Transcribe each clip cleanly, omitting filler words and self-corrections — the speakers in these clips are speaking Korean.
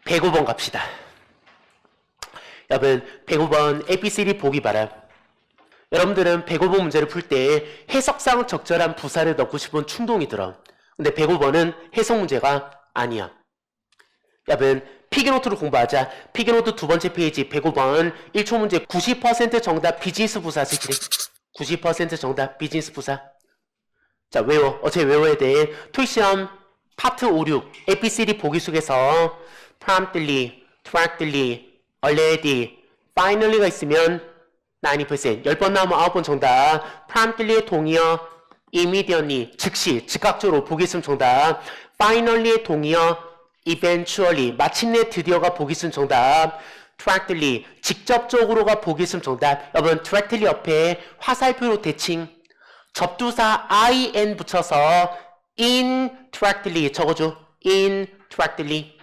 105번 갑시다. 여러분 105번 ABCD 보기 바람. 여러분들은 105번 문제를 풀 때 해석상 적절한 부사를 넣고 싶은 충동이 들어. 근데 105번은 해석 문제가 아니야. 여러분 피겨노트로 공부하자. 피겨노트 두 번째 페이지 105번 1초 문제 90% 정답 비즈니스 부사 쓰기. 90% 정답 비즈니스 부사. 자 외워. 어차피 외워야 돼. 토익 시험 파트 5, 6 ABCD 보기 속에서 promptly, directly, already, finally가 있으면 90% 10번 나오면 9번 정답. promptly의 동의어 immediately 즉시 즉각적으로 보기 있으면 정답. finally의 동의어 eventually 마침내 드디어가 보기 있으면 정답. directly 직접적으로가 보기 있으면 정답. 여러분 directly 옆에 화살표로 대칭 접두사 in 붙여서 indirectly 적어줘. indirectly.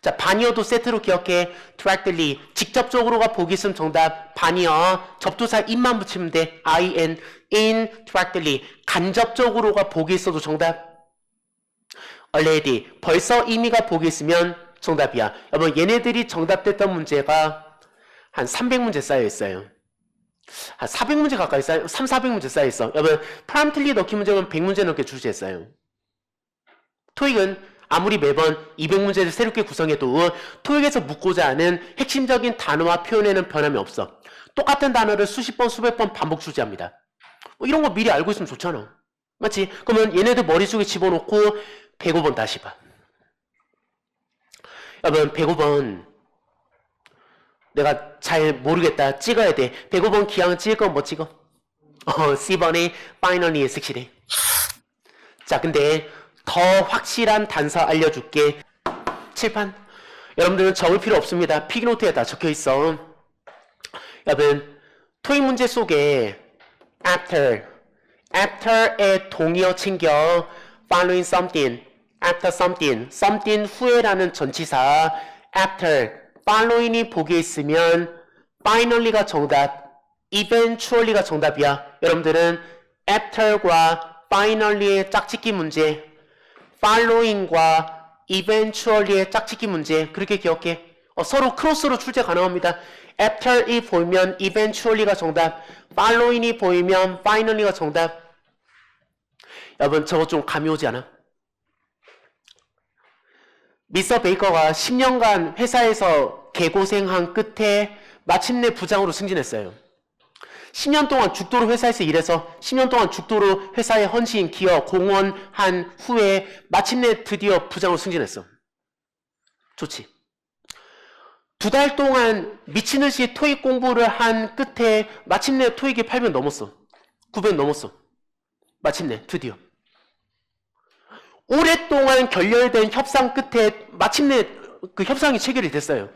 자 반이어도 세트로 기억해. directly 직접적으로가 보기 있으면 정답. 반이어 접두사 in만 붙이면 돼. in indirectly 간접적으로가 보기 있어도 정답. already 벌써 이미가 보기 있으면 정답이야. 여러분 얘네들이 정답됐던 문제가 한 300문제 쌓여있어요. 한 400문제 가까이 쌓여 400문제 쌓여있어. 여러분 promptly 넣기 문제는 100문제 넘게 출제했어요. 토익은 아무리 매번 200문제를 새롭게 구성해도 토익에서 묻고자 하는 핵심적인 단어와 표현에는 변함이 없어. 똑같은 단어를 수십 번 수백 번 반복 출제합니다. 뭐 이런 거 미리 알고 있으면 좋잖아. 맞지? 그러면 얘네들 머릿속에 집어넣고 105번 다시 봐. 여러분 105번 내가 잘 모르겠다. 찍어야 돼. 105번 기왕 찍을 건 뭐 찍어? C번에 finally 섹시래. 자 근데 더 확실한 단서 알려줄게. 칠판 여러분들은 적을 필요 없습니다. 피기노트에 다 적혀있어. 여러분 토익 문제 속에 after의 동의어 챙겨. following something, after something, something 후에라는 전치사 after, following이 보기에 있으면 finally가 정답, eventually가 정답이야. 여러분들은 after과 finally의 짝짓기 문제, following과 eventually의 짝짓기 문제 그렇게 기억해. 서로 크로스로 출제 가능합니다. after이 보이면 eventually가 정답, following이 보이면 finally가 정답. 여러분 저거 좀 감이 오지 않아? 미스터 베이커가 10년간 회사에서 개고생한 끝에 마침내 부장으로 승진했어요. 10년 동안 죽도록 회사에서 일해서 10년 동안 죽도록 회사에 헌신, 기여, 공헌한 후에 마침내 드디어 부장으로 승진했어. 좋지. 2달 동안 미친듯이 토익 공부를 한 끝에 마침내 토익이 800 넘었어. 900 넘었어. 마침내 드디어. 오랫동안 결렬된 협상 끝에 마침내 그 협상이 체결이 됐어요.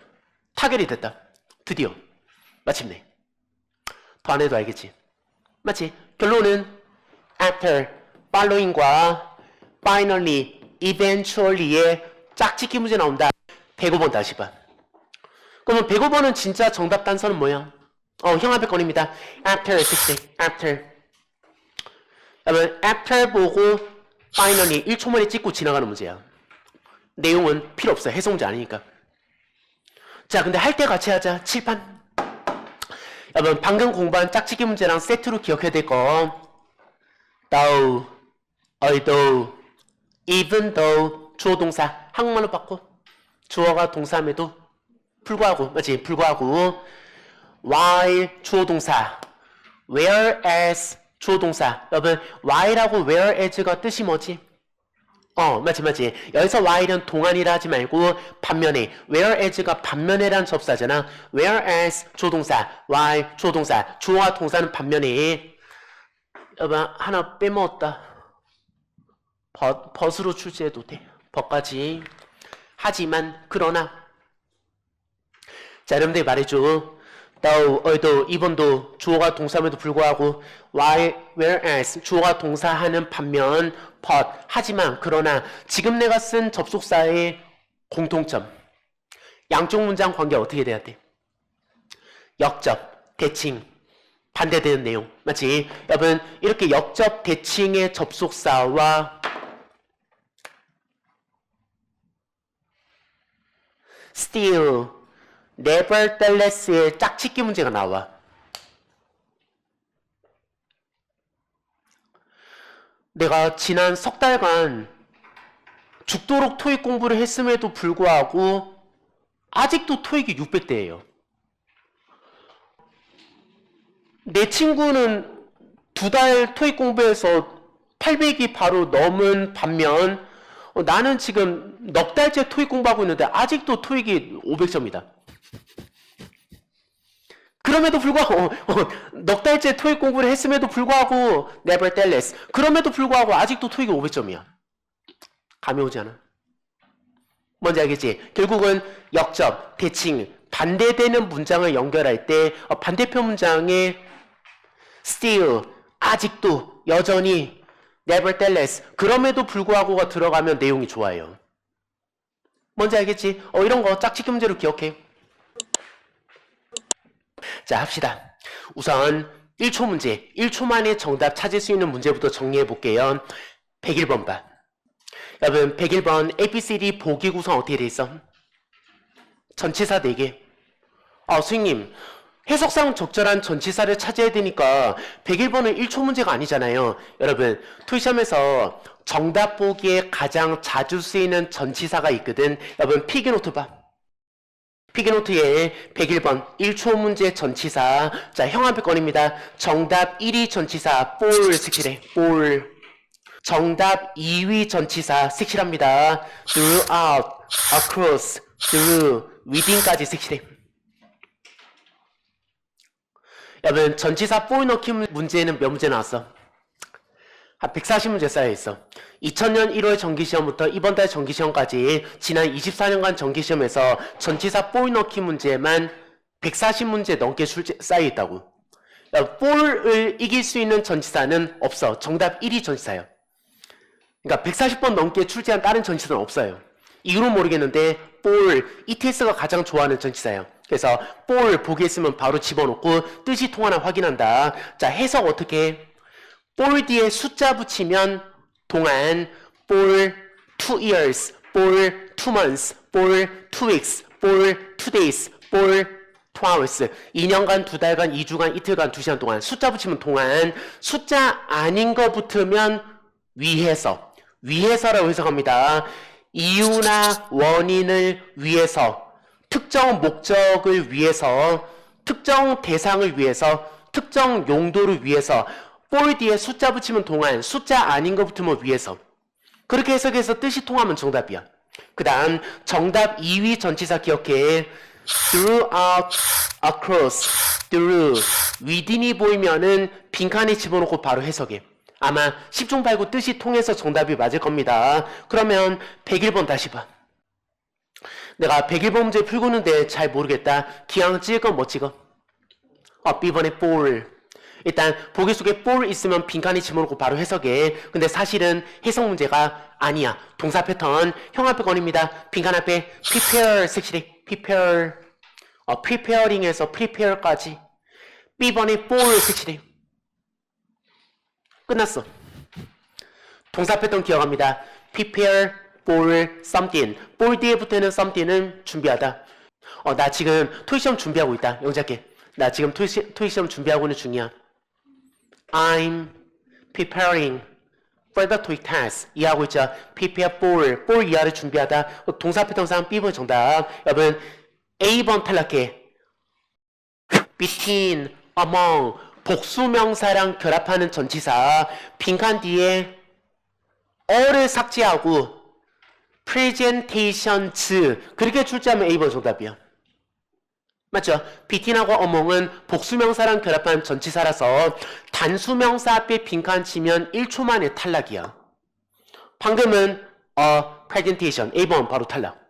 타결이 됐다. 드디어. 마침내. 더 안 해도 알겠지. 맞지? 결론은 after, following과 finally, eventually의 짝짓기 문제 나온다. 105번 다시 봐. 그러면 105번은 진짜 정답 단서는 뭐야? 형아배 건입니다. after, after. 여러분 after 보고 finally 1초 만에 찍고 지나가는 문제야. 내용은 필요 없어. 해석 문제 아니니까. 자 근데 할 때 같이 하자. 칠판. 여러분 방금 공부한 짝짓기 문제랑 세트로 기억해야 될 거. though, although, even though 주어 동사 한국말로 바꿔. 주어가 동사함에도 불구하고 맞지? 불구하고 while 주어 동사 whereas 주어 동사. 여러분 while하고 whereas가 뜻이 뭐지? 맞지. 여기서 while은 동안이라 하지 말고 반면에 whereas가 반면에란 접사잖아. whereas 주어 동사, while 주어 동사, 주어와 동사는 반면에. 여러분 하나 빼먹었다. 벗으로 출제해도 돼. 벗까지. 하지만 그러나. 자 여러분들 말해줘. though, although, even도 주어가 동사임에도 불구하고 while, whereas 주어가 동사하는 반면 but, 하지만, 그러나 지금 내가 쓴 접속사의 공통점 양쪽 문장 관계 어떻게 돼야 돼? 역접, 대칭, 반대되는 내용 맞지? 여러분 이렇게 역접, 대칭의 접속사와 still, nevertheless의 짝짓기 문제가 나와. 내가 지난 석 달간 죽도록 토익 공부를 했음에도 불구하고 아직도 토익이 600대예요. 내 친구는 2달 토익 공부해서 800이 바로 넘은 반면 나는 지금 넉 달째 토익 공부하고 있는데 아직도 토익이 500점이다. 그럼에도 불구하고 넉 달째 토익 공부를 했음에도 불구하고 nevertheless 그럼에도 불구하고 아직도 토익이 500점이야. 감이 오지 않아? 뭔지 알겠지? 결국은 역접, 대칭, 반대되는 문장을 연결할 때 반대편 문장에 still, 아직도, 여전히, nevertheless, 그럼에도 불구하고가 들어가면 내용이 좋아요. 뭔지 알겠지? 이런 거 짝짓기 문제로 기억해. 자, 합시다. 우선 1초 문제, 1초 만에 정답 찾을 수 있는 문제부터 정리해 볼게요. 101번 봐. 여러분 101번 ABCD 보기 구성 어떻게 돼 있어? 전치사 4개. 선생님 해석상 적절한 전치사를 찾아야 되니까 101번은 1초 문제가 아니잖아요. 여러분 토익시험에서 정답 보기에 가장 자주 쓰이는 전치사가 있거든. 여러분 필기노트 봐. 필기노트에 101번 1초 문제 전치사. 자, 형 앞에 건입니다. 정답 1위 전치사 볼 색칠해. 볼. 정답 2위 전치사 색칠합니다. throughout, across, through, within까지 색칠해. 여러분 전치사 볼 넣기 문제는 몇 문제 나왔어? 한 140문제 쌓여있어. 2000년 1월 정기시험부터 이번 달 정기시험까지 지난 24년간 정기시험에서 전치사 볼 넣기 문제만 140문제 넘게 쌓여있다고. 볼을 이길 수 있는 전치사는 없어. 정답 1위 전치사예요. 그러니까 140번 넘게 출제한 다른 전치사는 없어요. 이유는 모르겠는데 볼, ETS가 가장 좋아하는 전치사예요. 그래서 볼 보기에 있으면 바로 집어넣고 뜻이 통하나 확인한다. 자, 해석 어떻게 해? 볼 뒤에 숫자 붙이면 동안, 볼 2 years, 볼 2 months, 볼 2 weeks, 볼 2 days, 볼 2 hours. 2년간, 2달간, 2주간, 이틀간, 2시간 동안. 숫자 붙이면 동안, 숫자 아닌 거 붙으면 위해서. 위해서라고 해석합니다. 이유나 원인을 위해서, 특정 목적을 위해서, 특정 대상을 위해서, 특정 용도를 위해서. 볼 뒤에 숫자 붙이면 동안, 숫자 아닌 거 붙으면 위해서. 그렇게 해석해서 뜻이 통하면 정답이야. 그 다음 정답 2위 전치사 기억해. throughout, across, through, within이 보이면은 빈칸에 집어넣고 바로 해석해. 아마 10중 8구 뜻이 통해서 정답이 맞을 겁니다. 그러면 101번 다시 봐. 내가 101번 문제 풀고 있는데 잘 모르겠다. 기왕 찍을 건 뭐 찍어? B번에 볼. 일단 보기 속에 볼 있으면 빈칸에 집어넣고 바로 해석해. 근데 사실은 해석 문제가 아니야. 동사 패턴 형 앞에 건입니다. 빈칸 앞에 prepare 색칠해. prepare. preparing에서 prepare까지. B번에 볼 색칠해. 끝났어. 동사 패턴 기억합니다. prepare for something. 볼 뒤에 붙는 something은 준비하다. 나 지금 토익시험 준비하고 있다. 영작게. 나 지금 토익시험 준비하고 있는 중이야. I'm preparing for the TOEIC test. 이해하고 있죠? prepare for 이하를 준비하다. 동사 패턴상 B번 정답. 여러분 A번 탈락해. between, among, 복수명사랑 결합하는 전치사. 빈칸 뒤에 어를 삭제하고 presentations 그렇게 출제하면 A번 정답이야. 맞죠? between하고 among은 복수명사랑 결합한 전치사라서 단수명사 앞에 빈칸 치면 1초 만에 탈락이야. 방금은 presentation A번 바로 탈락.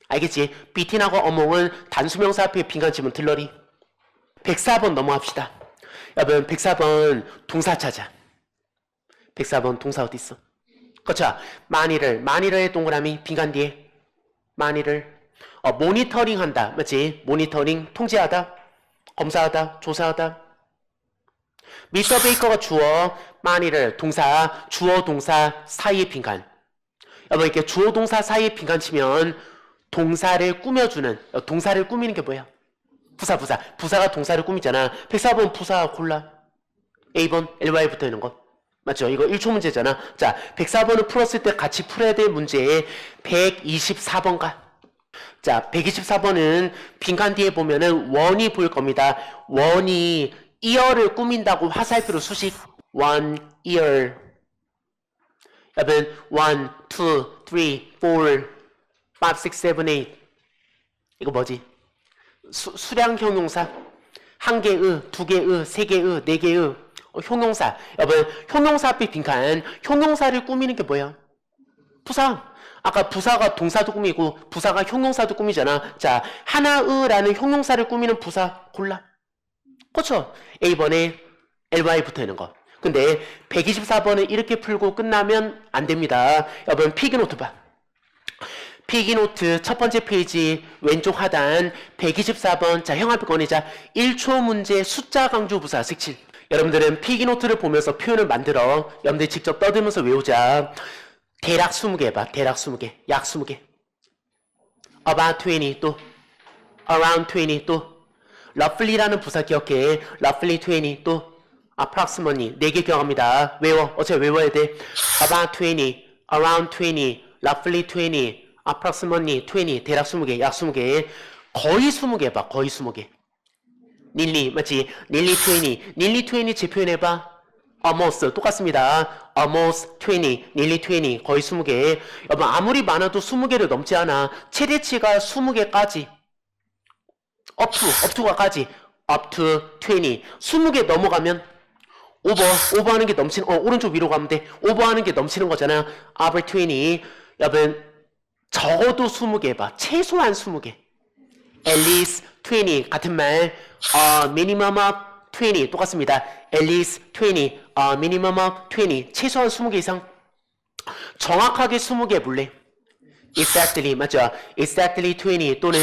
알겠지? between하고 among은 단수명사 앞에 빈칸 치면 틀러리. 104번 넘어갑시다. 여러분 104번 동사 찾아. 104번 동사 어디 있어? 그렇죠? 만일을 동그라미 빈칸 뒤에 만일을 모니터링 한다. 맞지? 모니터링, 통제하다, 검사하다, 조사하다. 미스터 베이커가 주어, 만일을 동사, 주어 동사 사이에 빈칸. 여러분 이렇게 주어 동사 사이에 빈칸 치면 동사를 꾸며주는, 동사를 꾸미는 게 뭐야? 부사가 동사를 꾸미잖아. 104번 부사 골라. A번 ly 붙어 있는 거 맞죠? 이거 1초 문제잖아. 자, 104번을 풀었을 때 같이 풀어야 될 문제에 124번가. 자, 124번은 빈칸 뒤에 보면은 원이 보일 겁니다. 원이 ear를 꾸민다고 화살표로 수식 one ear. 여러분 1, 2, 3, 4, 5, 6, 7, 8 이거 뭐지? 수량 형용사 한 개의, 두 개의, 세 개의, 네 개의 형용사. 여러분 형용사 앞에 빈칸 형용사를 꾸미는 게 뭐야? 부사. 아까 부사가 동사도 꾸미고 부사가 형용사도 꾸미잖아. 자, 하나의라는 형용사를 꾸미는 부사 골라. 그렇죠? A번에 ly 붙어있는 거. 근데 124번을 이렇게 풀고 끝나면 안 됩니다. 여러분 필기노트 봐. 필기노트 첫 번째 페이지 왼쪽 하단 124번. 자, 형 앞에 꺼내자. 1초 문제 숫자 강조 부사 색칠. 여러분들은 필기노트를 보면서 표현을 만들어. 여러분들 직접 떠들면서 외우자. 대략 20개 해봐. 대략 20개. 약 20개. About 20 또 around 20 또 roughly라는 부사 기억해. roughly 20 또 approximately 4개 기억합니다. 외워. 어차피 외워야 돼. About 20, around 20, roughly 20, approximately 20. 대략 20개. 약 20개. 거의 20개 해봐. 거의 20개. nearly 맞지? nearly 20. nearly 20 재표현해봐. almost 똑같습니다. almost 20, nearly 20 거의 20개. 여러분 아무리 많아도 20개를 넘지 않아. 최대치가 20개까지 up to가까지 up to 20 20개 넘어가면 오버하는 게 넘치는 오른쪽 위로 가면 돼. 오버하는 게 넘치는 거잖아. over 20 여러분 적어도 20개 해봐. 최소한 20개. at least 20 같은 말 minimum of 20 똑같습니다. at least 20 minimum of 20 최소한 20개 이상. 정확하게 20개 볼래? exactly 맞죠? exactly 20 또는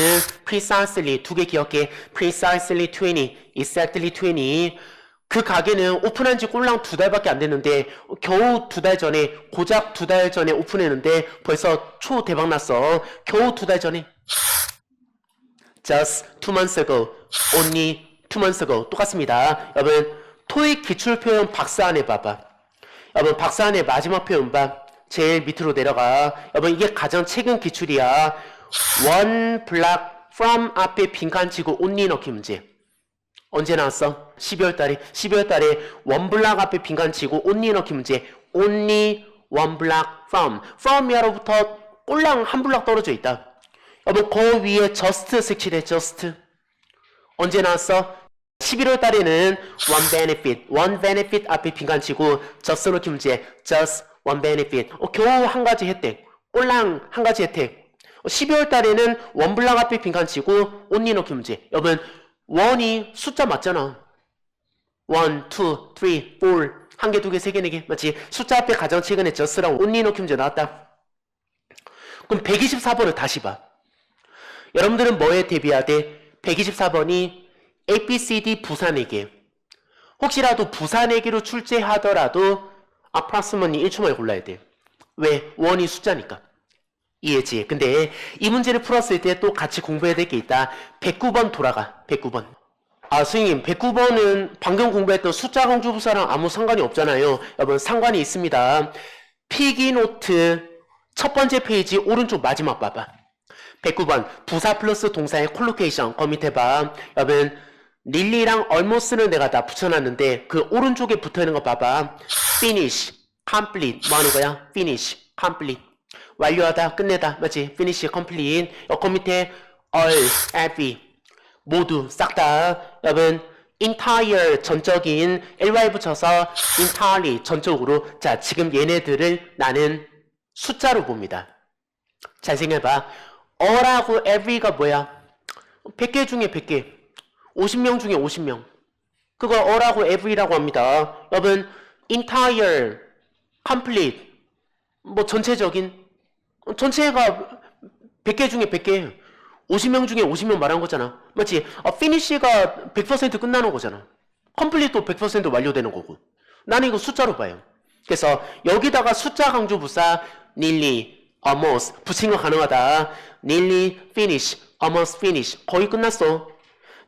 precisely 두 개 기억해. precisely 20 exactly 20 그 가게는 오픈한 지 꼴랑 2달밖에 안 됐는데 겨우 2달 전에 고작 2달 전에 오픈했는데 벌써 초 대박 났어. 겨우 2달 전에 just 2 months ago only 2 months ago 똑같습니다. 여러분 토익 기출 표현 박스 안에 봐봐. 여러분 박스 안에 마지막 표현 봐. 제일 밑으로 내려가. 여러분 이게 가장 최근 기출이야. one block from 앞에 빈칸 치고 only 넣기 문제. 언제 나왔어? 12월 달에 one block 앞에 빈칸 치고 only 넣기 문제. only one block from이야로부터 꼴랑 한 블락 떨어져 있다. 여러분 그 위에 just 색칠해. just 언제 나왔어? 11월 달에는 one benefit 앞에 빈칸 치고 just 넣기 문제. just one benefit. 겨우 한 가지 혜택. 꼴랑 한 가지 혜택. 12월 달에는 one 블락 앞에 빈칸 치고 only 넣기 문제. 여러분 원이 숫자 맞잖아. 1, 2, 3, 4 한 개, 두 개, 세 개, 네 개 맞지? 숫자 앞에 가장 최근에 just랑 only 넣기 문제 나왔다. 그럼 124번을 다시 봐. 여러분들은 뭐에 대비해야 돼? 124번이 ABCD 부사 내기. 혹시라도 부사 내기로 출제하더라도 approximately 1초 만에 골라야 돼. 왜? 원이 숫자니까. 이해지? 근데 이 문제를 풀었을 때 또 같이 공부해야 될 게 있다. 109번 돌아가. 109번. 선생님 109번은 방금 공부했던 숫자 강조 부사랑 아무 상관이 없잖아요. 여러분 상관이 있습니다. 필기노트 첫 번째 페이지 오른쪽 마지막 봐봐. 109번 부사 플러스 동사의 콜로케이션. 거 밑에 봐. 여러분 릴리랑 almost를 내가 다 붙여놨는데 그 오른쪽에 붙어있는 거 봐봐. finish, complete 뭐 하는 거야? finish, complete 완료하다, 끝내다 맞지? finish, complete 거 밑에 all, every 모두, 싹 다 여러분 entire 전적인 ly 붙여서 entirely 전적으로. 자 지금 얘네들을 나는 숫자로 봅니다. 잘 생각해봐. all하고 every가 뭐야? 100개 중에 100개 50명 중에 50명 그걸 all하고 every라고 합니다. 여러분 entire, complete 뭐 전체적인 전체가 100개 중에 100개 50명 중에 50명 말한 거잖아. 맞지? finish가 100% 끝나는 거잖아. complete도 100% 완료되는 거고. 나는 이거 숫자로 봐요. 그래서 여기다가 숫자 강조 부사 nearly, almost 붙인 거 가능하다. nearly finish, almost finish 거의 끝났어.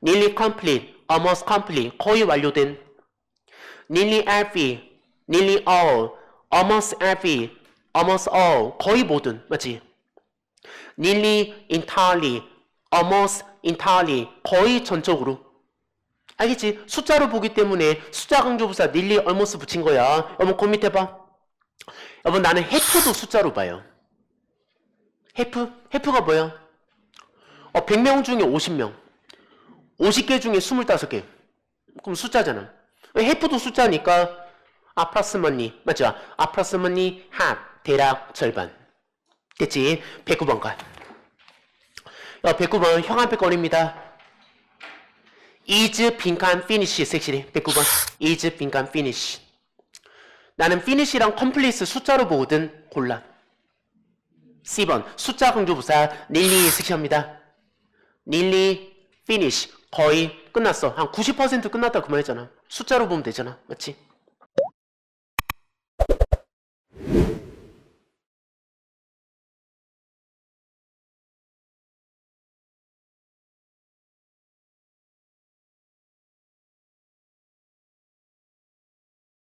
nearly complete, almost complete 거의 완료된. nearly every, nearly all, almost every, almost all 거의 모든 맞지? nearly entirely, almost entirely 거의 전적으로. 알겠지? 숫자로 보기 때문에 숫자 강조부사 nearly, almost 붙인 거야. 여러분 그 밑에 봐. 여러분 나는 have도 숫자로 봐요. have가 뭐야? 100명 중에 50명 50개 중에 25개 그럼 숫자잖아. have도 숫자니까 approximately 맞죠? approximately half 대략 절반 됐지? 109번 가. 109번 형 앞에 거리입니다. is 빈칸 finish 섹시리 109번 is 빈칸 finish. 나는 finish랑 complete 숫자로 보거든. 골라. C번 숫자 강조부사 nearly 섹시합니다. nearly finish 거의 끝났어. 한 90% 끝났다 그 말이잖아. 숫자로 보면 되잖아. 맞지?